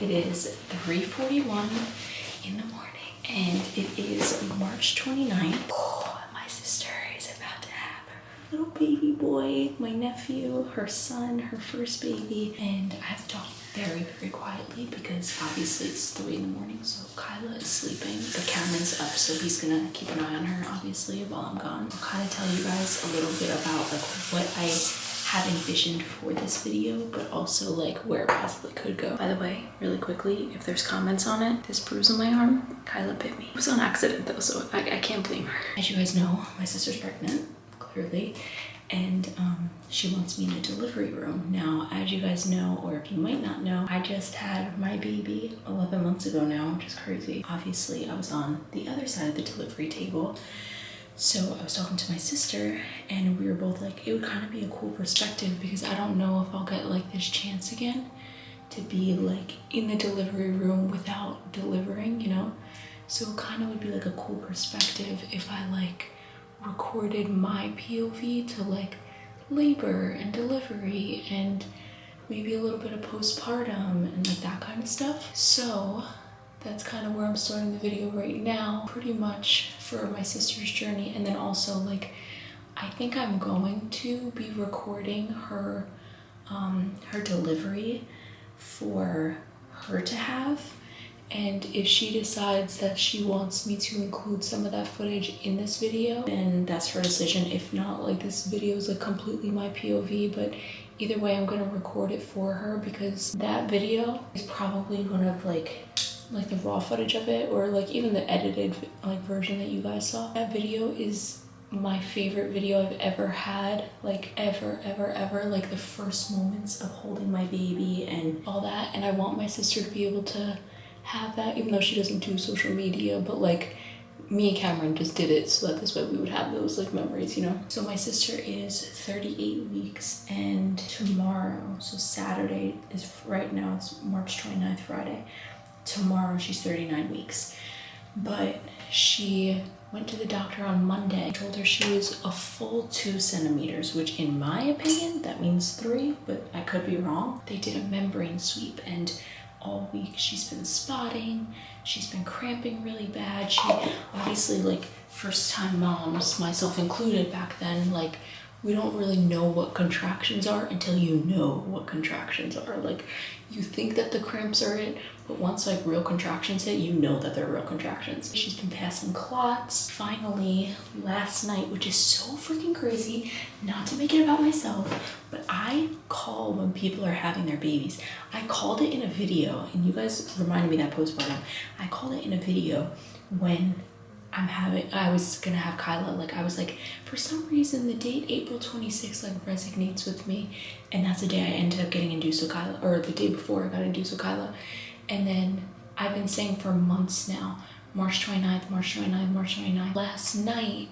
It is 3:41 in the morning and it is March 29th. Oh, my sister is about to have her little baby boy, my nephew, her son, her first baby, and I have to talk very, very quietly because obviously it's 3 in the morning, so Kyla is sleeping, but Cameron's up, so he's gonna keep an eye on her, obviously, while I'm gone. I'll kind of tell you guys a little bit about like what I have envisioned for this video, but also like where it possibly could go. By the way, really quickly, if there's comments on it, this bruise on my arm, Kyla bit me. It was on accident though, so I can't blame her. As you guys know, my sister's pregnant, clearly, and she wants me in the delivery room. Now, as you guys know, or if you might not know, I just had my baby 11 months ago now, which is crazy. Obviously, I was on the other side of the delivery table. So I was talking to my sister and we were both like, it would kind of be a cool perspective because I don't know if I'll get like this chance again to be like in the delivery room without delivering, you know? So it kind of would be like a cool perspective if I like recorded my POV to like labor and delivery and maybe a little bit of postpartum and like that kind of stuff. So that's kind of where I'm starting the video right now, pretty much for my sister's journey. And then also like, I think I'm going to be recording her, her delivery for her to have. And if she decides that she wants me to include some of that footage in this video, then that's her decision. If not, like this video is like completely my POV, but either way, I'm gonna record it for her because that video is probably one of like the raw footage of it, or like even the edited like version that you guys saw. That video is my favorite video I've ever had, like ever, like the first moments of holding my baby and all that. And I want my sister to be able to have that, even though she doesn't do social media, but like me and Cameron just did it so that this way we would have those like memories, you know? So my sister is 38 weeks and tomorrow, so Saturday is, right now it's March 29th, Friday. Tomorrow she's 39 weeks. But she went to the doctor on Monday. I told her she was a full 2 centimeters, which in my opinion, that means 3, but I could be wrong. They did a membrane sweep and all week she's been spotting, she's been cramping really bad. She obviously, like first time moms, myself included back then, like we don't really know what contractions are until you know what contractions are. Like you think that the cramps are it, but once like real contractions hit, you know that they're real contractions. She's been passing clots. Finally, last night, which is so freaking crazy, not to make it about myself, but I call when people are having their babies. I called it in a video, and you guys reminded me that postpartum. I called it in a video when I was gonna have Kyla. Like I was like, for some reason the date April 26th like resonates with me, and that's the day I ended up getting induced with Kyla, or the day before I got induced with Kyla. And then I've been saying for months now, March 29th, March 29th, March 29th. Last night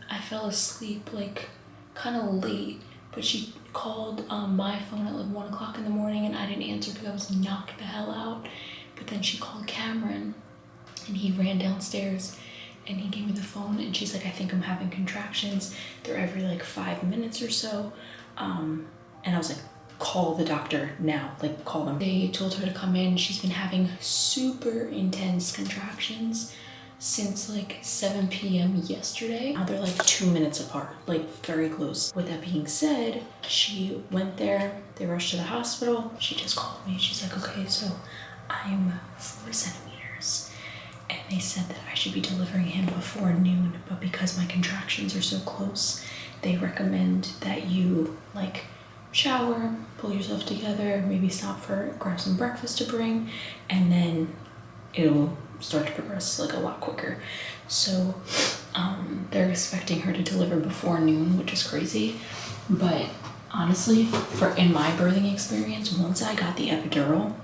I fell asleep like kind of late, but she called my phone at like 1 o'clock in the morning and I didn't answer because I was knocked the hell out. But then she called Cameron and he ran downstairs and he gave me the phone and she's like, I think I'm having contractions. They're every like 5 minutes or so. And I was like, call the doctor now, like call them. They told her to come in. She's been having super intense contractions since like 7 p.m. yesterday. Now they're like 2 minutes apart, like very close. With that being said, she went there, they rushed to the hospital. She just called me. She's like, okay, so I'm 4 centimeters. And they said that I should be delivering him before noon, but because my contractions are so close, they recommend that you like shower, pull yourself together, maybe stop for grab some breakfast to bring, and then it'll start to progress like a lot quicker. So they're expecting her to deliver before noon, which is crazy. But honestly, in my birthing experience, once I got the epidural,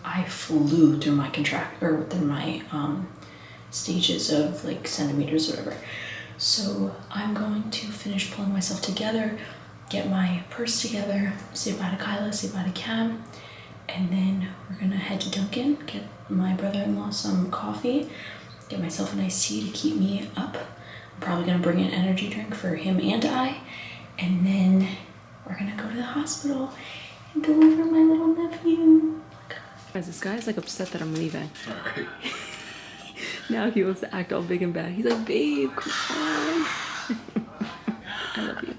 I flew through my stages of like centimeters or whatever. So I'm going to finish pulling myself together, get my purse together, say bye to Kyla, say bye to Cam, and then we're gonna head to Dunkin', get my brother-in-law some coffee, get myself an iced tea to keep me up. I'm probably gonna bring an energy drink for him and I, and then we're gonna go to the hospital and deliver my little nephew. Guys, this guy's like upset that I'm leaving. Alright. Now he wants to act all big and bad. He's like, babe, come on. I love you.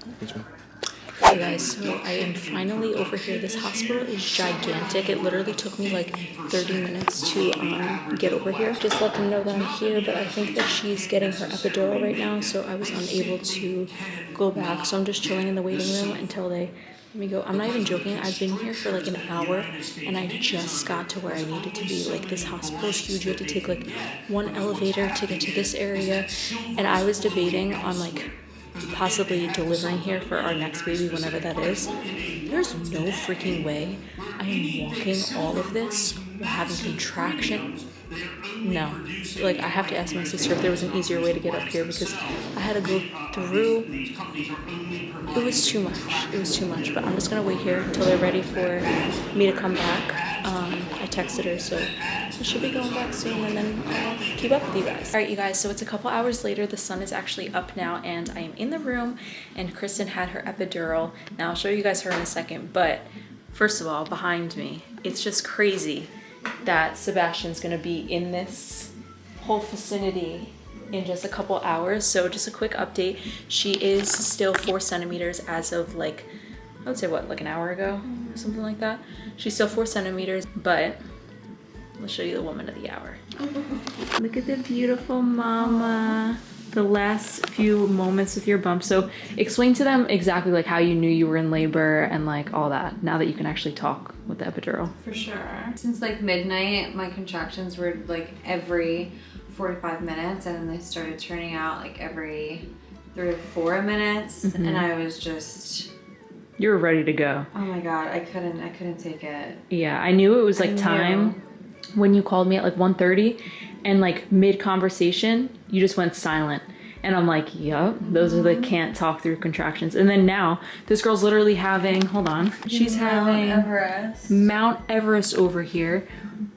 Hey guys, so I am finally over here. This hospital is gigantic. It literally took me like 30 minutes to get over here. Just let them know that I'm here, but I think that she's getting her epidural right now, so I was unable to go back. So I'm just chilling in the waiting room until they let me go. I'm not even joking. I've been here for like an hour and I just got to where I needed to be. Like, this hospital is huge. You have to take like one elevator to get to this area, and I was debating on like possibly delivering here for our next baby whenever that is. There's no freaking way I am walking all of this while having contraction. No, like, I have to ask my sister if there was an easier way to get up here, because I had to go through. It was too much. It was too much, but I'm just gonna wait here until they're ready for me to come back. I texted her, so I should be going back soon, and then I'll keep up with you guys. All right, you guys, so it's a couple hours later. The sun is actually up now, and I am in the room, and Kristen had her epidural. Now, I'll show you guys her in a second, but first of all, behind me, it's just crazy that Sebastian's gonna be in this whole vicinity in just a couple hours. So just a quick update. She is still 4 centimeters as of like, I would say what, like an hour ago, something like that. She's still 4 centimeters, but let's show you the woman of the hour. Look at the beautiful mama. The last few moments with your bump. So explain to them exactly like how you knew you were in labor and like all that, now that you can actually talk with the epidural. For sure. Since like midnight, my contractions were like every 45 minutes, and then they started turning out like every 3 or 4 minutes, and I was just, you were ready to go. oh my god, I couldn't take it. Yeah, I knew it was like time when you called me at like 1:30, and like mid conversation you just went silent, and I'm like, yup, those are the can't talk through contractions. And then now this girl's literally having, hold on, she's having Mount Everest over here.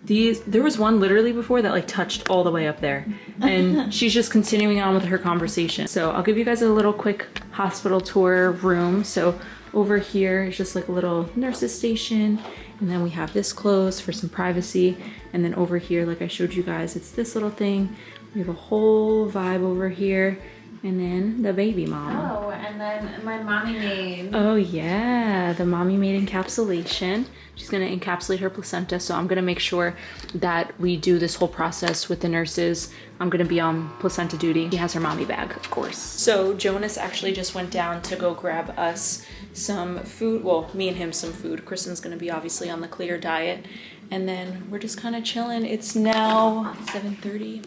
There was one literally before that like touched all the way up there, and she's just continuing on with her conversation. So I'll give you guys a little quick hospital tour room. So over here is just like a little nurse's station, and then we have this closed for some privacy, and then over here, like I showed you guys, it's this little thing. We have a whole vibe over here, and then the baby mama. Oh, and then my mommy maid. Oh yeah, the mommy maid encapsulation. She's gonna encapsulate her placenta, so I'm gonna make sure that we do this whole process with the nurses. I'm gonna be on placenta duty. She has her mommy bag, of course. So Jonas actually just went down to go grab us some food. Well, me and him some food. Kristen's gonna be obviously on the clear diet. And then we're just kind of chilling. It's now 7:30.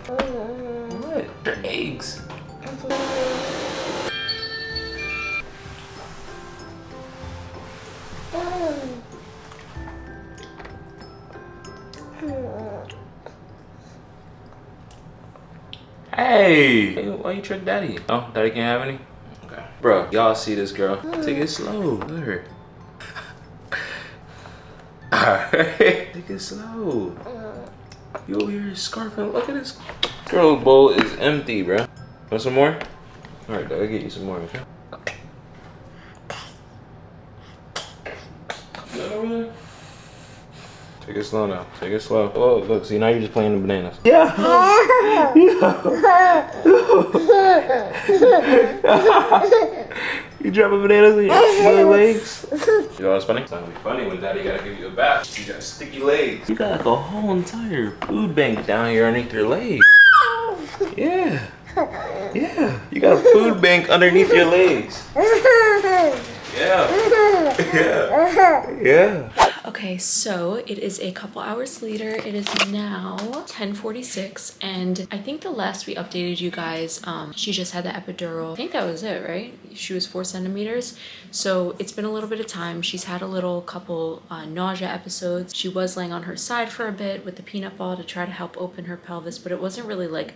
What? They're eggs. Hey! Why you trick daddy? Oh, daddy can't have any? Okay. Bro, y'all see this girl. Take it slow. Look at her. Alright. Take it slow. You over here scarfing. Look at this. Girl bowl is empty, bro. Want some more? Alright, I'll get you some more, okay? That over there? Take it slow now. Take it slow. Oh, look. See, now you're just playing the bananas. Yeah. You dropping bananas on your legs? You know what's funny? It's not gonna be funny when daddy gotta give you a bath. You got sticky legs. You got like a whole entire food bank down here underneath your legs. Yeah. Yeah. You got a food bank underneath your legs. Yeah. Yeah. Yeah. Okay, so it is a couple hours later. It is now 10:46, and I think the last we updated you guys, she just had the epidural. I think that was it, right? She was 4 centimeters. So it's been a little bit of time. She's had a little couple nausea episodes. She was laying on her side for a bit with the peanut ball to try to help open her pelvis, but it wasn't really like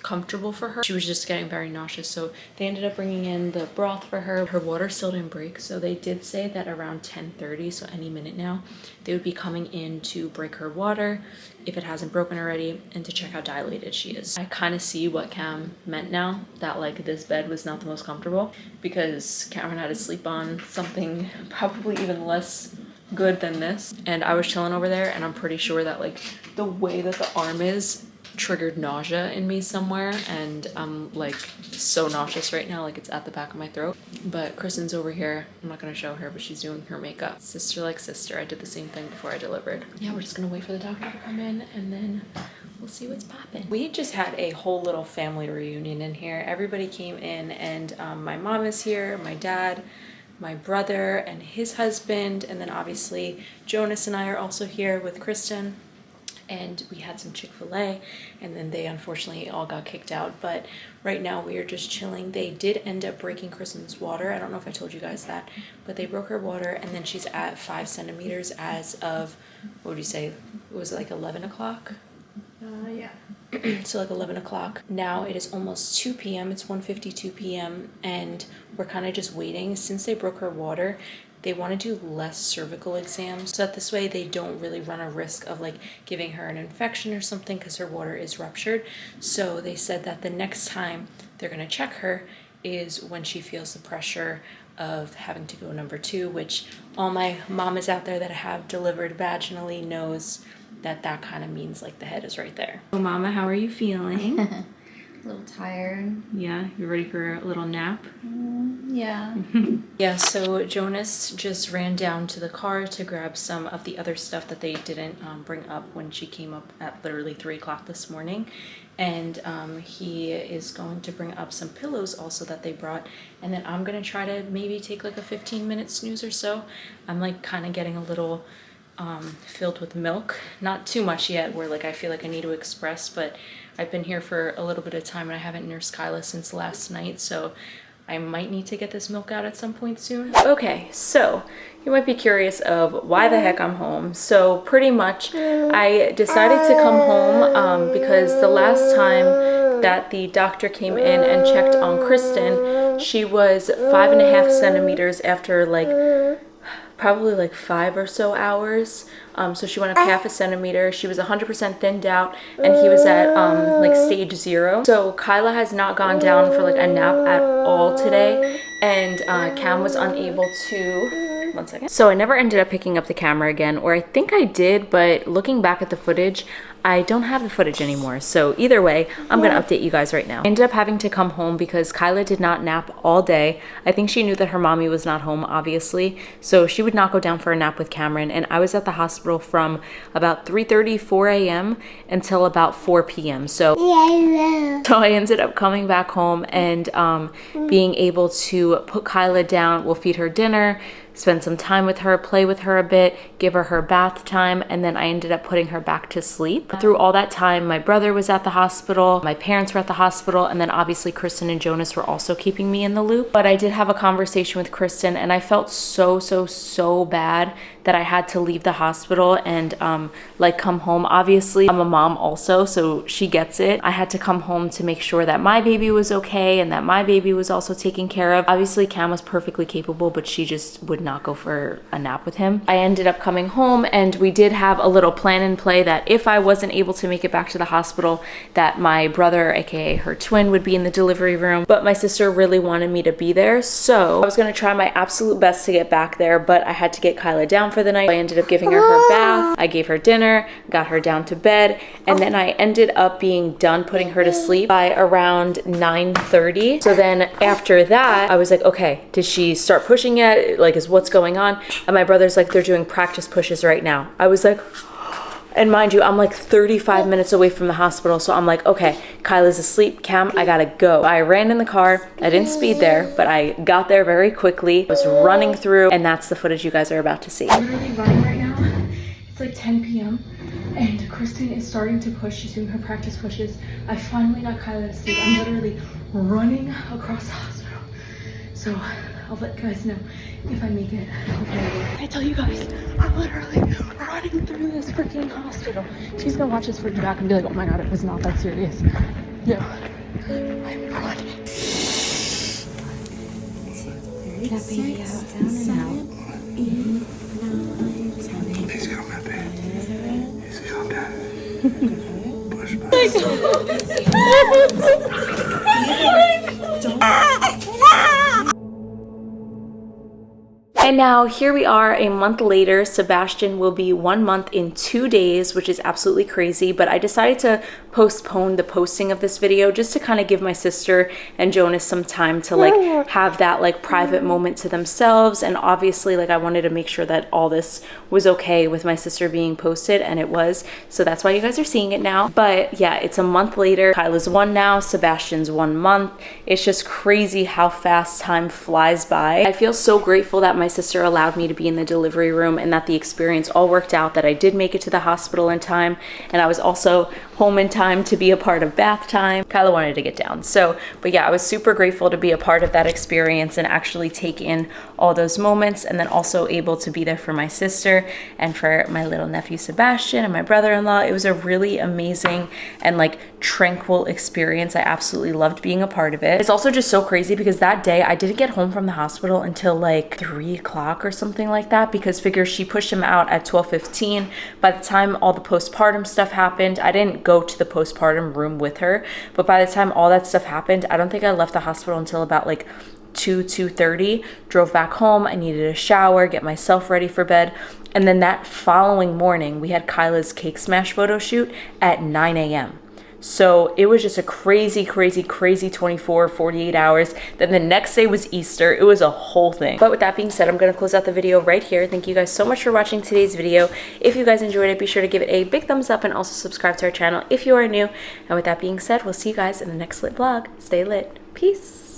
comfortable for her. She was just getting very nauseous, so they ended up bringing in the broth for her. Her water still didn't break, so they did say that around 10:30, so any minute now, they would be coming in to break her water if it hasn't broken already, and to check how dilated she is. I kind of see what Cam meant now, that like this bed was not the most comfortable, because Cameron had to sleep on something probably even less good than this, and I was chilling over there, and I'm pretty sure that like the way that the arm is triggered nausea in me somewhere, and I'm like so nauseous right now, like it's at the back of my throat. But Kristen's over here. I'm not gonna show her, but she's doing her makeup. Sister like sister. I did the same thing before I delivered. Yeah, we're just gonna wait for the doctor to come in, and then we'll see what's popping. We just had a whole little family reunion in here. Everybody came in, and my mom is here, my dad, my brother and his husband, and then obviously Jonas and I are also here with Kristen. And we had some Chick-fil-A, and then they unfortunately all got kicked out. But right now we are just chilling. They did end up breaking Kristen's water. I don't know if I told you guys that, but they broke her water, and then she's at 5 centimeters as of, what would you say, it was like 11 o'clock? Yeah. So like 11 o'clock. Now it is almost 2 p.m. It's 1:52 p.m. and we're kind of just waiting. Since they broke her water, they want to do less cervical exams, so that this way they don't really run a risk of like giving her an infection or something, because her water is ruptured. So they said that the next time they're going to check her is when she feels the pressure of having to go number 2, which all my mamas out there that have delivered vaginally knows that that kind of means like the head is right there. So mama, how are you feeling? A little tired. Yeah, you ready for a little nap? Yeah. Yeah, so Jonas just ran down to the car to grab some of the other stuff that they didn't bring up when she came up at literally 3 o'clock this morning. And he is going to bring up some pillows also that they brought. And then I'm going to try to maybe take like a 15-minute snooze or so. I'm like kind of getting a little filled with milk. Not too much yet where like I feel like I need to express, but I've been here for a little bit of time and I haven't nursed Kyla since last night, so I might need to get this milk out at some point soon. Okay, so you might be curious of why the heck I'm home. So pretty much I decided to come home because the last time that the doctor came in and checked on Kristen, she was 5.5 centimeters after like probably like 5 or so hours. So she went up 0.5 centimeter. She was 100% thinned out, and he was at like stage 0. So Kyla has not gone down for like a nap at all today, and Cam was unable to. One second. So I never ended up picking up the camera again, or I think I did, but looking back at the footage, I don't have the footage anymore. So either way, I'm gonna update you guys right now. I ended up having to come home because Kyla did not nap all day. I think she knew that her mommy was not home, obviously. So she would not go down for a nap with Cameron. And I was at the hospital from about 3:30, 4 a.m. until about 4 p.m. So I ended up coming back home and being able to put Kyla down. We'll feed her dinner, spend some time with her, play with her a bit, give her her bath time, and then I ended up putting her back to sleep. Through all that time, my brother was at the hospital, my parents were at the hospital, and then obviously Kristen and Jonas were also keeping me in the loop. But I did have a conversation with Kristen, and I felt so bad that I had to leave the hospital and like come home. Obviously, I'm a mom also, so she gets it. I had to come home to make sure that my baby was okay and that my baby was also taken care of. Obviously, Cam was perfectly capable, but she just would not go for a nap with him. I ended up coming home, and we did have a little plan in play that if I wasn't able to make it back to the hospital, that my brother, aka her twin, would be in the delivery room. But my sister really wanted me to be there, so I was gonna try my absolute best to get back there, but I had to get Kyla down for the night. I ended up giving her her bath, I gave her dinner, got her down to bed, and then I ended up being done putting her to sleep by around 9:30. So then after that, I was like, okay, did she start pushing yet? Like, what's going on? And my brother's like, they're doing practice pushes right now. I was like, and mind you, I'm like 35 minutes away from the hospital, so I'm like, okay, Kyla's asleep, Cam, I gotta go. I ran in the car, I didn't speed there, but I got there very quickly, I was running through, and that's the footage you guys are about to see. I'm literally running right now. It's like 10 p.m. and Kristen is starting to push. She's doing her practice pushes. I finally got Kyla to sleep. I'm literally running across the hospital. So I'll let you guys know if I make it. I tell you guys, I'm literally running through this freaking hospital. She's gonna watch this freaking back and be like, oh my god, it was not that serious. No, I'm running. That baby out, down and out. 8, 9, 10. He's coming, baby. He's calm down. Push back. And now here we are a month later. Sebastian will be 1 month in 2 days, which is absolutely crazy. But I decided to postpone the posting of this video just to kind of give my sister and Jonas some time to like have that like private moment to themselves. And obviously like I wanted to make sure that all this was okay with my sister being posted, and it was. So that's why you guys are seeing it now. But yeah, it's a month later. Kyla's 1 now, Sebastian's 1 month. It's just crazy how fast time flies by. I feel so grateful that my sister allowed me to be in the delivery room and that the experience all worked out, that I did make it to the hospital in time, and I was also home in time to be a part of bath time. Kyla wanted to get down. So, but yeah, I was super grateful to be a part of that experience and actually take in all those moments, and then also able to be there for my sister and for my little nephew Sebastian and my brother-in-law. It was a really amazing and like tranquil experience. I absolutely loved being a part of it. It's also just so crazy because that day I didn't get home from the hospital until like 3 o'clock or something like that, because figure she pushed him out at 12:15. By the time all the postpartum stuff happened, I didn't go to the postpartum room with her, but by the time all that stuff happened, I don't think I left the hospital until about like 2:30. Drove back home. I needed a shower, get myself ready for bed, and then that following morning we had Kyla's cake smash photo shoot at 9 a.m. So it was just a crazy 24, 48 hours. Then the next day was Easter. It was a whole thing. But with that being said, I'm going to close out the video right here. Thank you guys so much for watching today's video. If you guys enjoyed it, be sure to give it a big thumbs up and also subscribe to our channel if you are new. And with that being said, we'll see you guys in the next lit vlog. Stay lit. Peace.